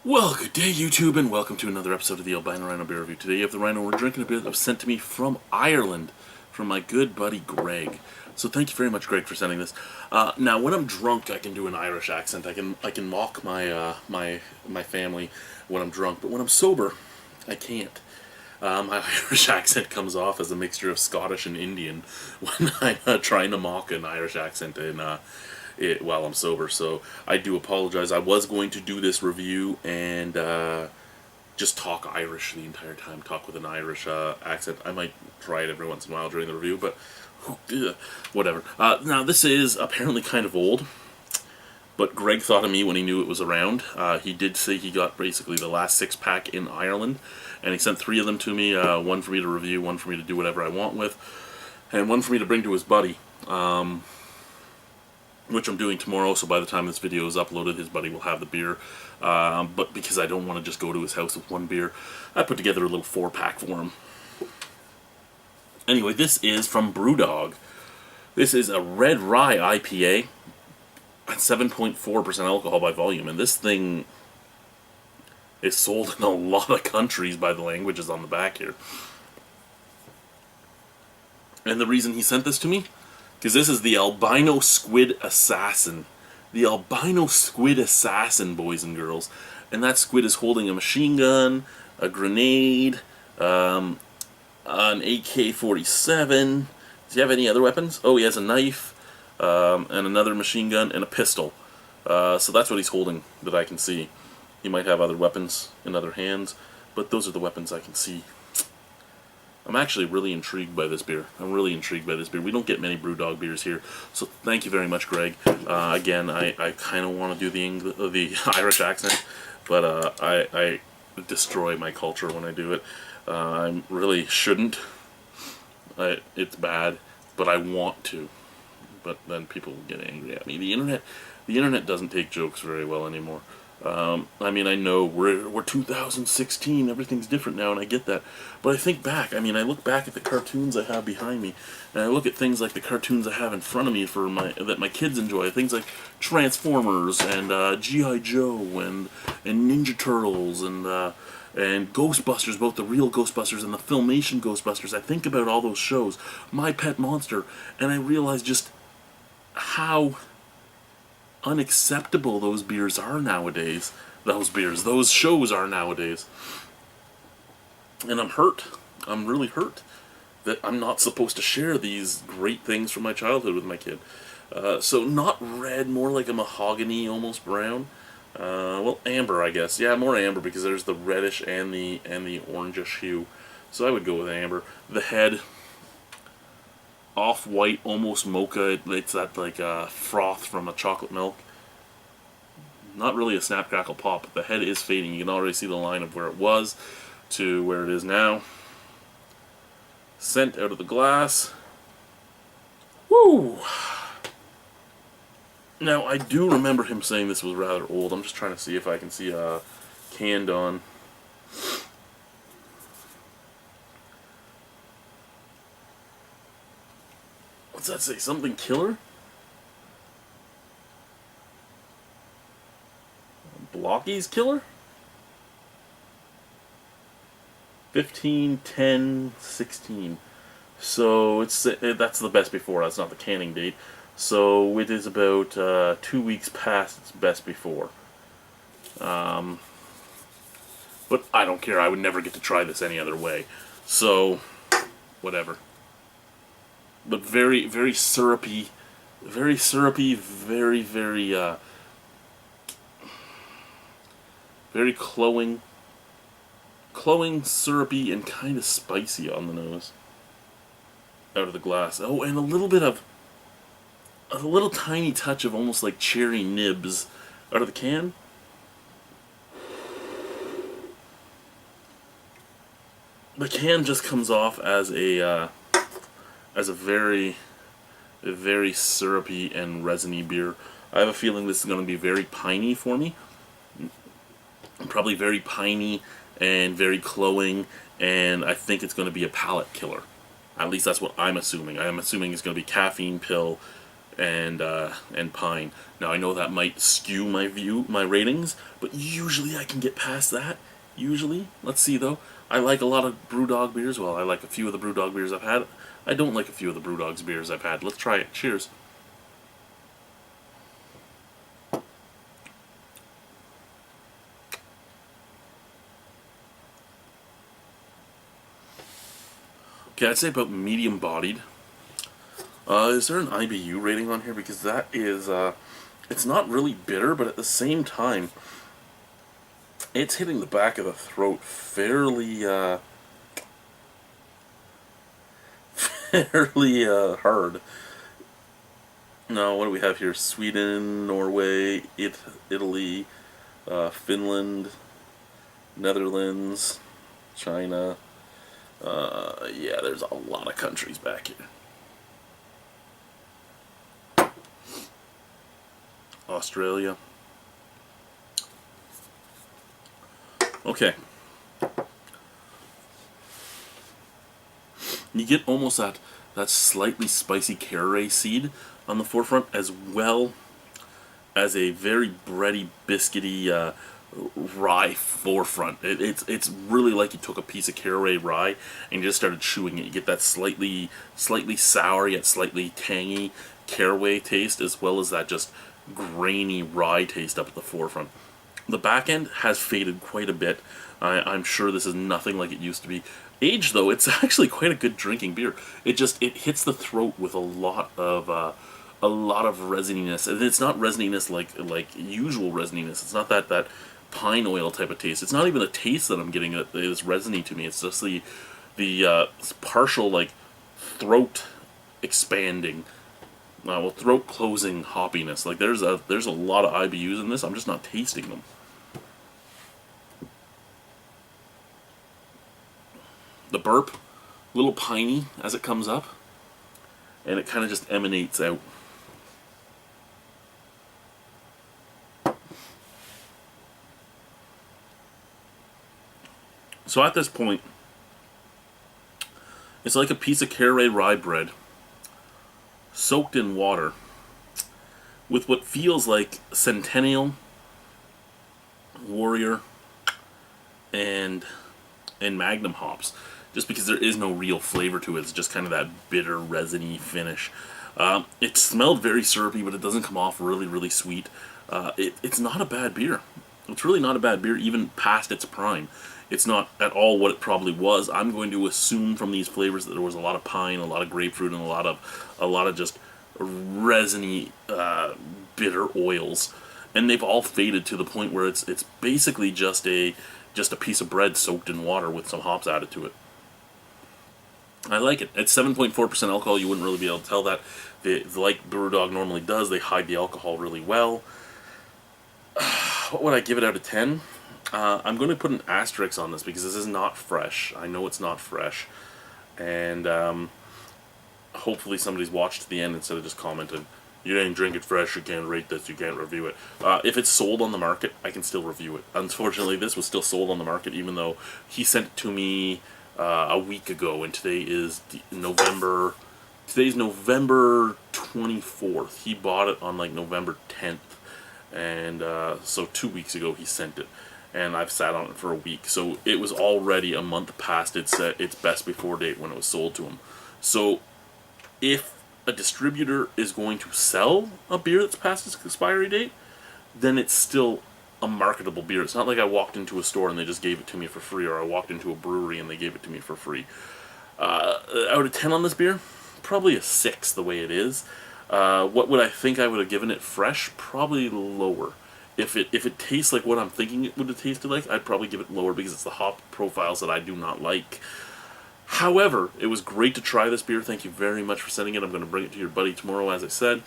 Well, good day, YouTube, and welcome to another episode of the Albino Rhino beer review. Today, you have the Rhino. We're drinking a beer that was sent to me from Ireland, from my good buddy Greg. So thank you very much, Greg, for sending this. Now, when I'm drunk, I can do an Irish accent. I can mock my my family when I'm drunk, but when I'm sober, I can't. My Irish accent comes off as a mixture of Scottish and Indian when I'm trying to mock an Irish accent while I'm sober. So I do apologize. I was going to do this review and just talk Irish the entire time, talk with an Irish accent. I might try it every once in a while during the review, but whatever. Now, this is apparently kind of old, but Greg thought of me when he knew it was around. He did say he got basically the last 6-pack in Ireland, and he sent 3 of them to me, one for me to review, one for me to do whatever I want with, and one for me to bring to his buddy, which I'm doing tomorrow. So by the time this video is uploaded, his buddy will have the beer. But because I don't want to just go to his house with one beer, I put together a little 4-pack for him. Anyway, this is from Brew. This is a red rye IPA at 7.4% alcohol by volume, and this thing is sold in a lot of countries by the languages on the back here. And the reason he sent this to me, because this is the Albino Squid Assassin. The Albino Squid Assassin, boys and girls. And that squid is holding a machine gun, a grenade, an AK-47. Does he have any other weapons? Oh, he has a knife, and another machine gun, and a pistol. So that's what he's holding that I can see. He might have other weapons in other hands, but those are the weapons I can see. I'm actually really intrigued by this beer. I'm really intrigued by this beer. We don't get many Brewdog beers here, so thank you very much, Greg. Again, I kind of want to do the Irish accent, but I destroy my culture when I do it. I really shouldn't. It's bad, but I want to. But then people get angry at me. The internet doesn't take jokes very well anymore. I mean, I know we're 2016, everything's different now, and I get that. But I think back, I mean, I look back at the cartoons I have behind me, and I look at things like the cartoons I have in front of me that my kids enjoy, things like Transformers and G.I. Joe and Ninja Turtles and Ghostbusters, both the real Ghostbusters and the Filmation Ghostbusters. I think about all those shows, My Pet Monster, and I realize just how unacceptable those beers are nowadays. Those shows are nowadays. And I'm hurt. I'm really hurt that I'm not supposed to share these great things from my childhood with my kid. So not red, more like a mahogany, almost brown. Well, amber, I guess. Yeah, more amber, because there's the reddish and the orangish hue. So I would go with amber. The head, off-white, almost mocha. It's that like froth from a chocolate milk. Not really a snap, crackle, pop, but the head is fading. You can already see the line of where it was to where it is now. Scent out of the glass. Woo! Now, I do remember him saying this was rather old. I'm just trying to see if I can see canned on. What's that say? Something killer? Blocky's killer? 15, 10, 16. So that's the best before. That's not the canning date. So it is about 2 weeks past its best before. But I don't care. I would never get to try this any other way. So, whatever. But very, very syrupy. Very syrupy, very, very cloying, syrupy, and kind of spicy on the nose. Out of the glass. Oh, and a little tiny touch of almost like cherry nibs out of the can. The can just comes off as a very, very syrupy and resiny beer. I have a feeling this is going to be very piney for me. Probably very piney and very cloying, and I think it's going to be a palate killer. At least that's what I'm assuming. I'm assuming it's going to be caffeine pill, and pine. Now I know that might skew my ratings, but usually I can get past that. Usually, let's see though. I like a lot of BrewDog beers. Well, I like a few of the BrewDog beers I've had. I don't like a few of the BrewDog's beers I've had. Let's try it. Cheers. Okay, I'd say about medium bodied. Is there an IBU rating on here? Because that is, it's not really bitter, but at the same time, it's hitting the back of the throat fairly, fairly hard. Now, what do we have here? Sweden, Norway, Italy, Finland, Netherlands, China. Yeah, there's a lot of countries back here. Australia. Okay. You get almost that slightly spicy caraway seed on the forefront, as well as a very bready, biscuity rye forefront. It's really like you took a piece of caraway rye and you just started chewing it. You get that slightly sour yet slightly tangy caraway taste, as well as that just grainy rye taste up at the forefront. The back end has faded quite a bit. I'm sure this is nothing like it used to be. Age though, it's actually quite a good drinking beer. It hits the throat with a lot of resininess, and it's not resininess like usual resininess. It's not that pine oil type of taste. It's not even a taste that I'm getting that is resiny to me. It's just the partial like throat expanding, throat closing hoppiness. Like there's a lot of IBUs in this. I'm just not tasting them. The burp, a little piney as it comes up, and it kind of just emanates out. So at this point, it's like a piece of caraway rye bread soaked in water with what feels like Centennial, Warrior, and Magnum hops. Just because there is no real flavor to it, it's just kind of that bitter, resiny finish. It smelled very syrupy, but it doesn't come off really sweet. It's not a bad beer. It's really not a bad beer, even past its prime. It's not at all what it probably was. I'm going to assume from these flavors that there was a lot of pine, a lot of grapefruit, and a lot of just resiny, bitter oils, and they've all faded to the point where it's basically just a piece of bread soaked in water with some hops added to it. I like it. At 7.4% alcohol, you wouldn't really be able to tell that. Like BrewDog normally does, they hide the alcohol really well. What would I give it out of 10? I'm going to put an asterisk on this because this is not fresh. I know it's not fresh. And hopefully somebody's watched to the end instead of just commenting, you didn't drink it fresh, you can't rate this, you can't review it. If it's sold on the market, I can still review it. Unfortunately, this was still sold on the market, even though he sent it to me a week ago, and today is November 24th. He bought it on like November 10th, and so 2 weeks ago he sent it, and I've sat on it for a week. So it was already a month past its best before date when it was sold to him. So if a distributor is going to sell a beer that's past its expiry date, then it's still a marketable beer. It's not like I walked into a store and they just gave it to me for free, or I walked into a brewery and they gave it to me for free. Out of 10 on this beer, probably a 6 the way it is. What would I think I would have given it fresh? Probably lower. If it tastes like what I'm thinking it would have tasted like, I'd probably give it lower because it's the hop profiles that I do not like. However, it was great to try this beer. Thank you very much for sending it. I'm going to bring it to your buddy tomorrow, as I said.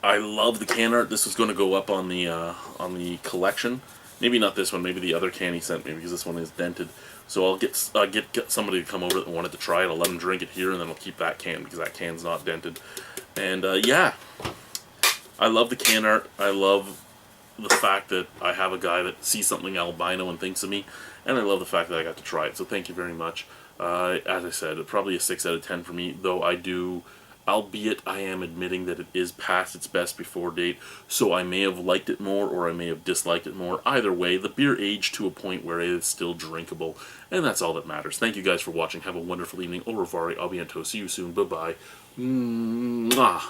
I love the can art. This was going to go up on the collection. Maybe not this one. Maybe the other can he sent me, because this one is dented. So I'll get somebody to come over that wanted to try it. I'll let them drink it here, and then I'll keep that can because that can's not dented. And yeah, I love the can art. I love the fact that I have a guy that sees something albino and thinks of me, and I love the fact that I got to try it. So thank you very much. As I said, probably a 6 out of 10 for me, though I do albeit I am admitting that it is past its best before date, so I may have liked it more or I may have disliked it more. Either way, the beer aged to a point where it is still drinkable, and that's all that matters. Thank you guys for watching. Have a wonderful evening. Au revoir, a bientôt. See you soon. Bye-bye. Mwah.